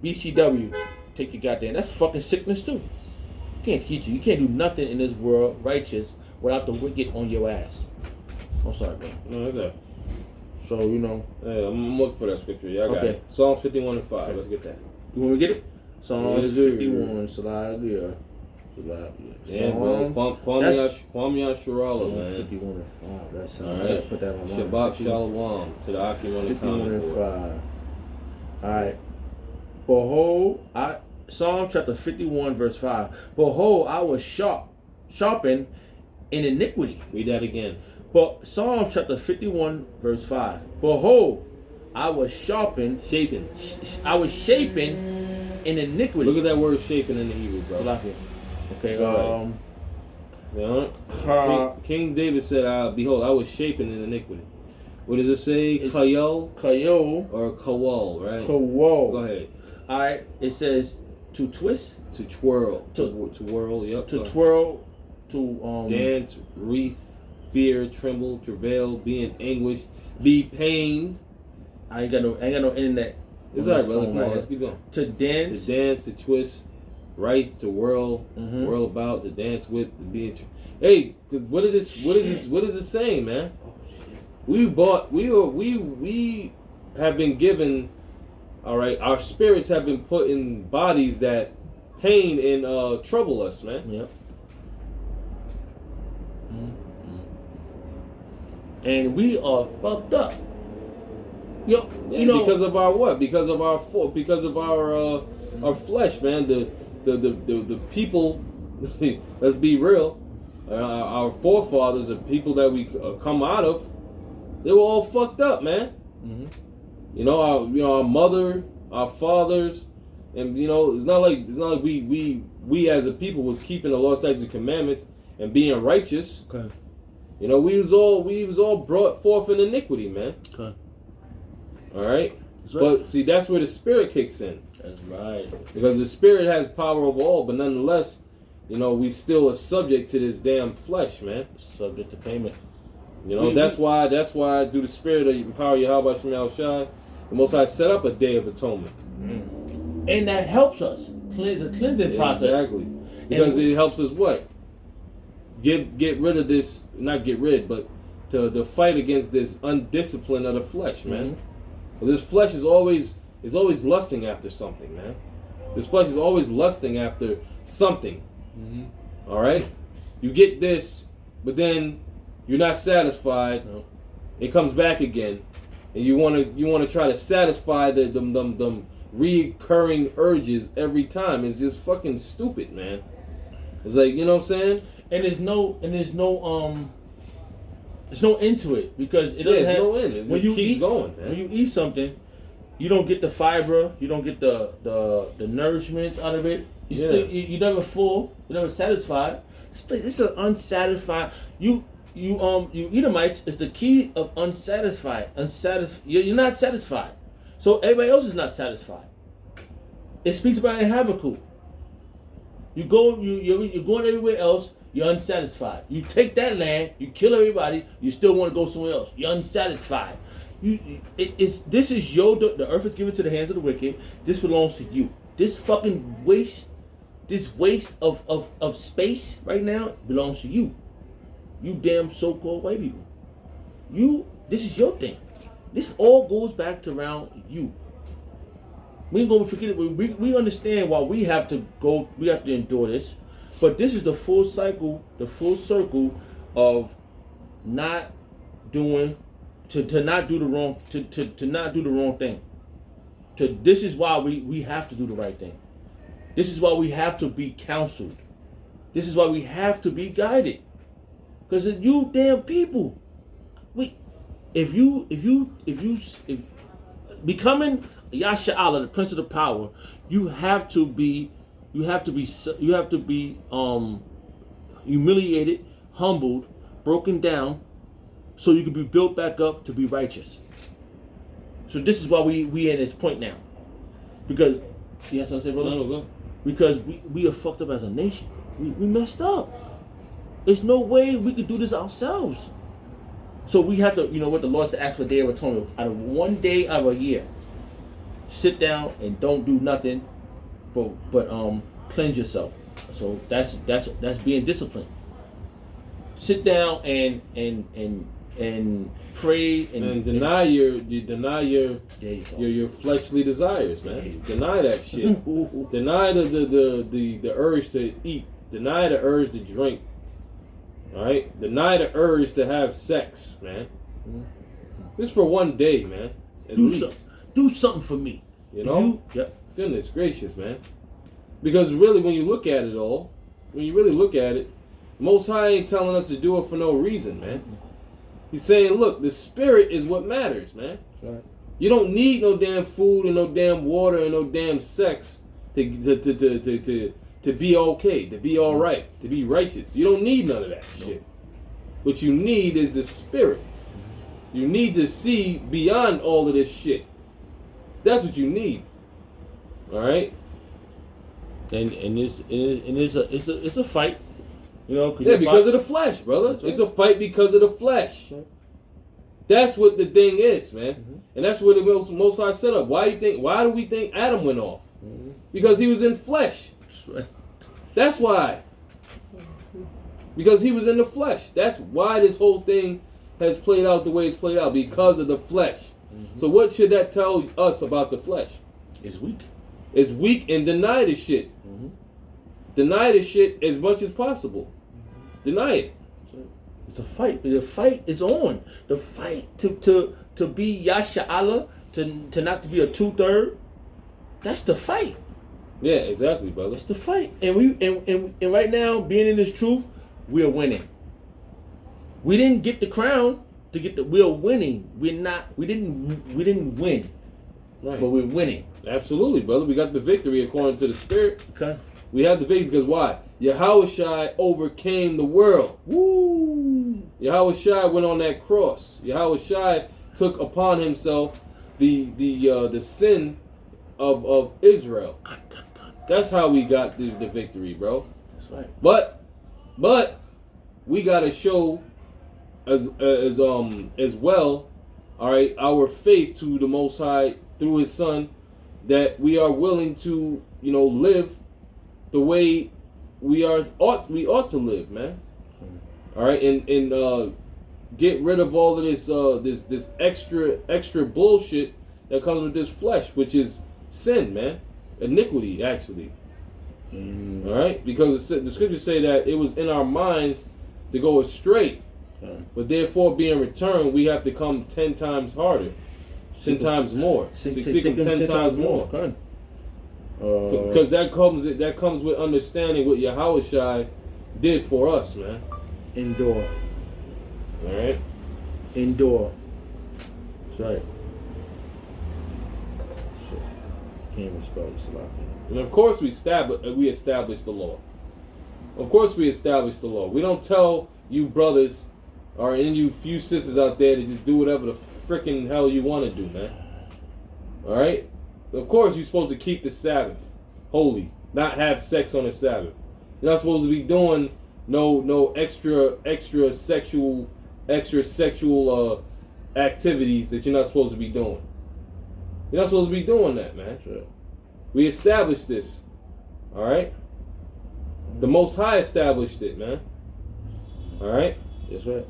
BCW. Take your goddamn. That's fucking sickness too. You can't teach you. You can't do nothing in this world righteous without the wicked on your ass. I'm sorry, bro. No, that's that. So, you know. Yeah, I'm looking for that scripture. Yeah, I got it. Psalm 51 and 5. Let's get that. You want me to get it? Psalm 51. Saladia. Yeah, bro. Kwame Asherala, man. 51 and 5. That's all right. Put that on my Shabbat Shalom to the Akim on the comment board. 5. All right. Behold, Psalm chapter 51, verse 5. Behold, I was sharpened in iniquity. Read that again. But Psalm chapter 51, verse 5. Behold, I was shapen in iniquity. Look at that word shapen in the Hebrew, bro. Okay, King David said, behold, I was shapen in iniquity. What does it say? Kayol? Or Kawal, right? Kawal. Go ahead. All right, it says to twist, to twirl, to whirl, yep. To twirl, to dance, wreath, fear, tremble, travail, be in anguish, be pained. I ain't got no internet. It's alright, brother. Come on, let's keep going. To dance, to twist, writhe, to whirl, whirl about, to dance with, to be in. Hey, because what is this saying, man? We have been given. All right, our spirits have been put in bodies that pain and trouble us, man. Yep. and we are fucked up. Yo, Yeah, you know, because of our what? Because of our our flesh, man. The people. Let's be real. Our forefathers, the people that we come out of, they were all fucked up, man. Mm-hmm. Our mother, our fathers, and it's not like we as a people was keeping the law, statutes, and commandments and being righteous. Okay. We was all brought forth in iniquity, man. Okay. All right. That's right. But see, that's where the spirit kicks in. That's right. Because the spirit has power over all, but nonetheless, we still are subject to this damn flesh, man. Subject to payment. That's why through the spirit of power Yahweh Shemel Shai, the Most High set up a day of atonement. Mm-hmm. And that helps us. A cleansing process. Exactly. Because it helps us what? Get rid of this, not get rid, but to fight against this undiscipline of the flesh, man. Mm-hmm. Well, this flesh is always lusting after something, man. This flesh is always lusting after something. Mm-hmm. All right? You get this, but then you're not satisfied. No. It comes back again. And you want to try to satisfy them recurring urges every time. It's just fucking stupid, man. It's like, you know what I'm saying? And there's no end to it, because it doesn't have no end. It just keeps going, man. When you eat something, you don't get the fiber, you don't get the nourishment out of it. You're never full, you're never satisfied. This is unsatisfied. You Edomites is the key of unsatisfied. You're not satisfied. So everybody else is not satisfied. It speaks about it in Habakkuk. You're going everywhere else, you're unsatisfied. You take that land, you kill everybody, you still want to go somewhere else. You're unsatisfied. This is the earth is given to the hands of the wicked. This belongs to you. This fucking waste of space right now belongs to you. You damn so-called white people. This is your thing. This all goes back to around you. We ain't gonna forget it. We understand why we have to endure this. But this is the full cycle, the full circle of not doing to not do the wrong thing. This is why we have to do the right thing. This is why we have to be counseled. This is why we have to be guided. Because you damn people, if becoming Yasha Allah, the Prince of the Power, you have to be humiliated, humbled, broken down, so you can be built back up to be righteous. So this is why we at this point now, because you have something to say, brother? No. Because we are fucked up as a nation. We messed up. There's no way we could do this ourselves. So we have to, what the Lord said, ask for a day of atonement. Out of one day of a year, sit down and don't do nothing, but cleanse yourself. So that's being disciplined. Sit down and pray and deny your fleshly desires, man. Deny that shit. Deny the urge to eat. Deny the urge to drink. All right. Deny the urge to have sex, man. Just for one day, man. At least do something for me. Goodness gracious, man. Because really, when you look at it all, Most High ain't telling us to do it for no reason, man. He's saying, look, the spirit is what matters, man. Right. You don't need no damn food and no damn water and no damn sex to be okay, to be all right, to be righteous. You don't need none of that shit. What you need is the spirit. You need to see beyond all of this shit. That's what you need. All right. And it's a fight. Because of the flesh, brother. Right. It's a fight because of the flesh. Right. That's what the thing is, man. Mm-hmm. And that's what the Most High set up. Why do we think Adam went off? Mm-hmm. Because he was in flesh. Right. That's why. Because he was in the flesh. That's why this whole thing has played out the way it's played out, because of the flesh. Mm-hmm. So what should that tell us about the flesh? It's weak. It's weak, and deny the shit. Mm-hmm. Deny the shit as much as possible. Mm-hmm. Deny it. It's a fight. The fight is on. The fight to be Yasha Allah, to not to be a 2/3. That's the fight. Yeah, exactly, brother. That's the fight. And right now, being in this truth, we are winning. We didn't get the crown to get the. We are winning. We're not. We didn't win. Right. But we're winning. Absolutely, brother. We got the victory according to the Spirit. Okay. We have the victory because why? Yahushua overcame the world. Woo! Yahushua went on that cross. Yahushua took upon himself the sin of Israel. That's how we got the victory, bro. That's right. But we gotta show as well, all right, our faith to the Most High through His Son, that we are willing to, live the way we ought to live, man. All right, and get rid of all of this extra bullshit that comes with this flesh, which is sin, man, iniquity, actually. All right, because the scriptures say that it was in our minds to go astray, but therefore being returned, we have to come 10 times harder, 10 times more, seek him 10 times more. Because that comes with understanding what Yahushua did for us, man. Endure. All right. Endure. That's right. Shit. Can't even spell this a lot. And of course we establish the law. Of course we establish the law. We don't tell you brothers or any of you few sisters out there to just do whatever the freaking hell you want to do, man. All right. Of course, you're supposed to keep the Sabbath holy, not have sex on the Sabbath. You're not supposed to be doing no extra sexual activities that you're not supposed to be doing. You're not supposed to be doing that, man. Sure. We established this. All right. The Most High established it, man. All right. That's right.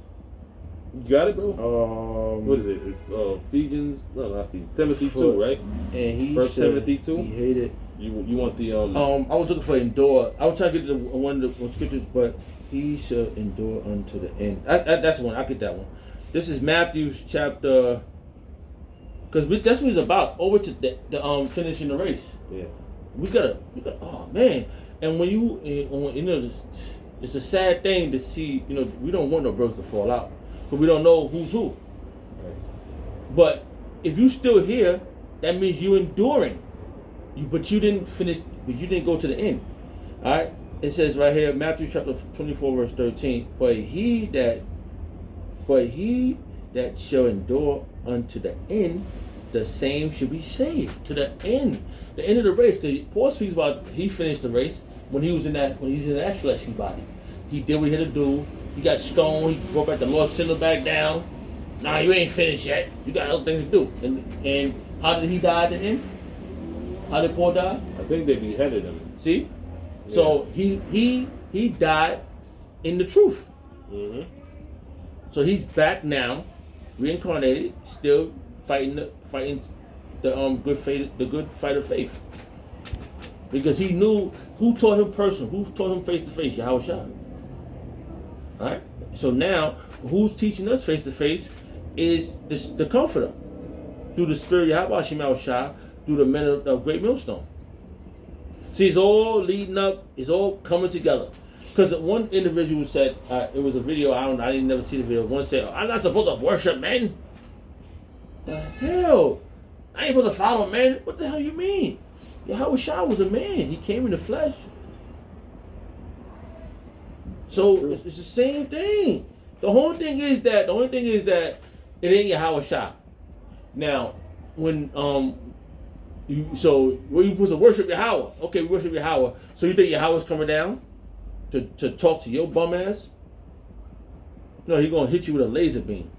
You got it, bro? What is it? Ephesians? No, not Ephesians. Timothy 2, right? And he First Timothy 2? He hated. You want the I was looking for endure. I was trying to get one of the scriptures, but he shall endure unto the end. That's the one. I get that one. This is Matthew chapter. Because that's what it's about. Over to the finishing the race. Yeah. We gotta. Oh man! And when it's a sad thing to see. We don't want no brothers to fall out, but we don't know who's who. Right. But if you still here, that means you enduring. But you didn't finish. But you didn't go to the end. All right. It says right here, Matthew chapter 24, verse 13. But he that shall endure unto the end, the same should be saved. To the end of the race. Because Paul speaks about he finished the race when he was in that fleshly body. He did what he had to do. He got stoned. He brought back the Lord, sent him back down. Nah, you ain't finished yet. You got other things to do. And how did he die at the end? How did Paul die? I think they beheaded him. See? Yeah. So he died in the truth. Mm-hmm. So he's back now, reincarnated, still fighting the good fight of faith. Because he knew who taught him personally, who taught him face to face, Yahushua. Alright? So now, who's teaching us face to face is the Comforter. Through the Spirit of Yahushua, through the men of Great Millstone. See, it's all leading up, it's all coming together. Because one individual said, it was a video, I didn't never see the video. One said, I'm not supposed to worship men. The hell? I ain't supposed to follow men? What the hell you mean? Yahushua was a man. He came in the flesh. So it's the same thing. The only thing is that it ain't Yahushua. Now, when where you supposed to worship Yahweh? Okay, we worship Yahweh. So you think Yahweh's coming down to talk to your bum ass? No, he's gonna hit you with a laser beam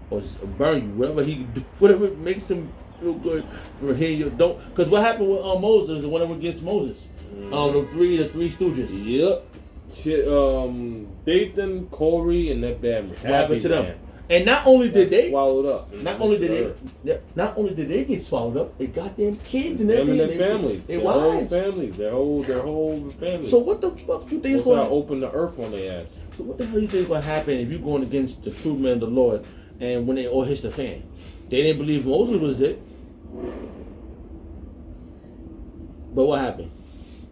or burn you. Whatever makes him feel good for hearing you. Don't, because what happened with Moses? When it went against Moses, the three stooges. Yep. Dathan, Corey, and that bad. What happened to them? And not only did That's they swallowed up. not only did they get swallowed up, they got them kids and Them and everything. their families. Their Their whole wives. families. Their whole family. So what the fuck you think is That's how I going to open the earth on their ass. So what the hell you think is going to happen if you're going against the true man of the Lord and when they all hit the fan? They didn't believe Moses was it. But what happened?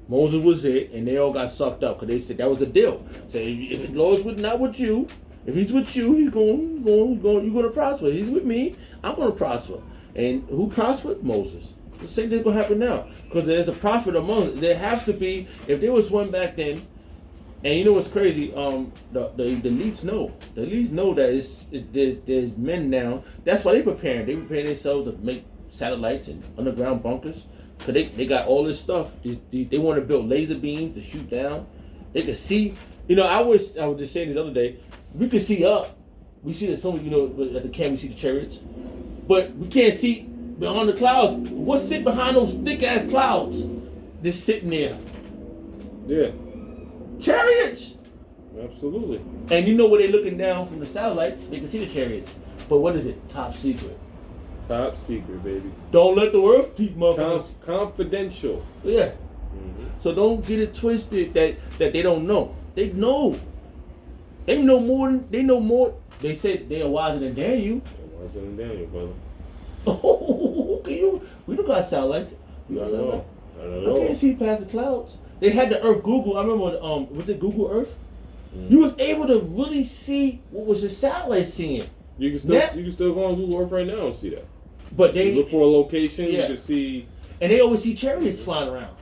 Moses was it, and they all got sucked up because they said that was the deal. So if the Lord's not with you, if he's with you, you're going to prosper. If he's with me, I'm going to prosper. And who prospered? Moses. The same thing's going to happen now because there's a prophet among us. There has to be. If there was one back then, and you know what's crazy? The elites know. The elites know that there's men now. That's why they preparing. They preparing themselves to make satellites and underground bunkers. Cause they got all this stuff. They want to build laser beams to shoot down. They can see. You know, I was just saying this other day. We can see up. We see that some, at the camp we see the chariots, but we can't see beyond the clouds. What's sitting behind those thick ass clouds? Just sitting there. Yeah. Chariots. Absolutely. And you know where they're looking down from the satellites? They can see the chariots. But what is it? Top secret. Top secret, baby. Don't let the world peep, motherfuckers. Confidential. Yeah. Mm-hmm. So don't get it twisted that they don't know. They know. They know more. They said they are wiser than Daniel. Wiser than Daniel, brother. Oh, we don't got satellites. Not at all. I can't see past the clouds. They had the Earth Google. I remember was it Google Earth? Mm-hmm. You was able to really see what was the satellite seeing. You can still go on Google Earth right now and see that. But they you look for a location, you can see, and they always see chariots flying around.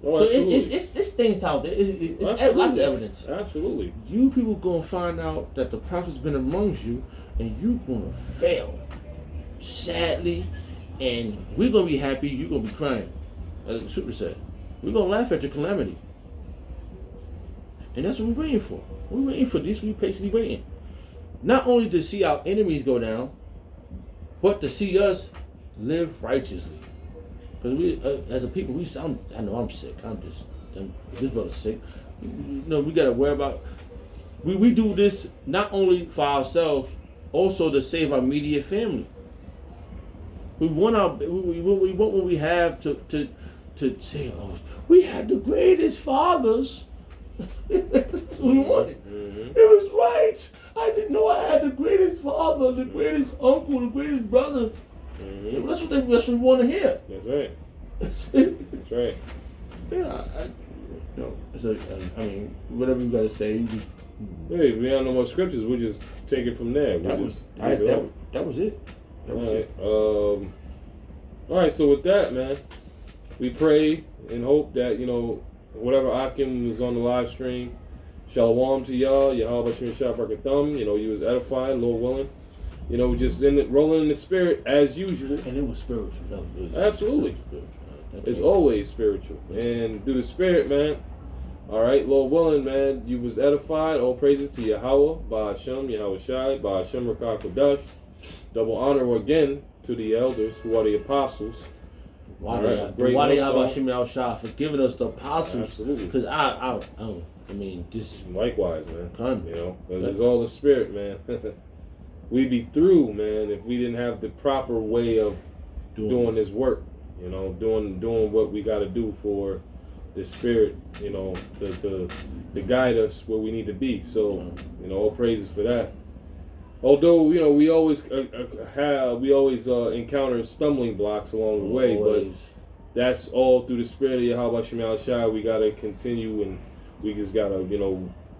Oh, so it's things out there. It's lots of evidence. Absolutely. You people gonna find out that the prophet's been amongst you, and you gonna fail, sadly, and we're gonna be happy. You're gonna be crying, as the scripture said. We're gonna laugh at your calamity, and that's what we're waiting for. We're waiting for this. We patiently waiting, not only to see our enemies go down, but to see us live righteously. Because we, as a people, I know I'm sick. This brother's sick. We gotta worry about. We do this not only for ourselves, also to save our immediate family. We want what we have to say, oh, we had the greatest fathers. We wanted. Mm-hmm. It was right. I didn't know I had the greatest father, the greatest uncle, the greatest brother. Mm-hmm. That's what we want to hear. That's right. That's right. Yeah, I mean, whatever you gotta say. Hey, if we have no more scriptures, we'll just take it from there. That was it. All right. So with that, man, we pray and hope that whatever Akim was on the live stream, shalom to y'all. Yahweh Shem Shabbat you was edified, Lord willing. Just rolling in the spirit as usual. And it was spiritual. Absolutely. It's always spiritual. And through the spirit, man. All right, Lord willing, man, you was edified. All praises to Yahweh, Ba'ashem, Yahweh Shai, Ba'ashem Rakah Kodash. Double honor again to the elders who are the apostles. Yahweh Shai for giving us the apostles. Absolutely. Because I mean, just likewise, man. It's all the spirit, man. We'd be through, man, if we didn't have the proper way of doing this work. Doing what we got to do for the spirit, to guide us where we need to be. So, all praises for that. Although, we always encounter stumbling blocks along the way, but that's all through the spirit of Yahweh Shem Shai. We got to continue, and we just got to,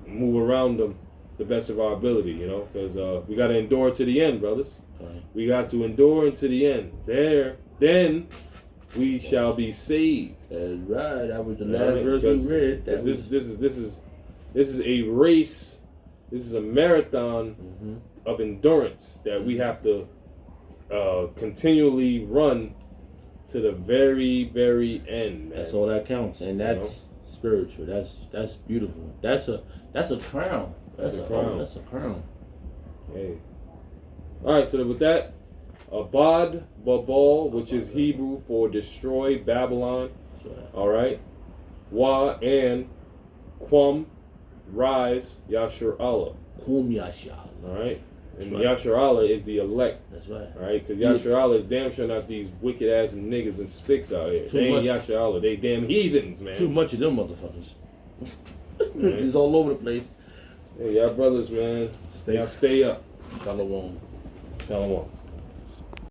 move around them the best of our ability, because we got to endure to the end, brothers. Right. We got to endure unto the end. Then we shall be saved. That's right. That was the last verse we read. This is a race. This is a marathon of endurance that we have to continually run to the very, very end. Man. That's all that counts, and that's spiritual. That's beautiful. That's a crown. That's a crown. That's a crown. Hey. All right. So with that, Abad Babal, which is Hebrew for destroy Babylon. All right. Wa and Quam, rise Yashar Allah. Quam Yashar. All right. And right. Yasher Allah is the elect. That's right. Right? Because Yasher Allah is damn sure not these wicked ass niggas and spicks out here. Too They ain't much. Yasher Allah. They damn heathens, man. Too much of them motherfuckers. It's all over the place. Hey, y'all brothers, man. Y'all stay up. Shalom. Shalom.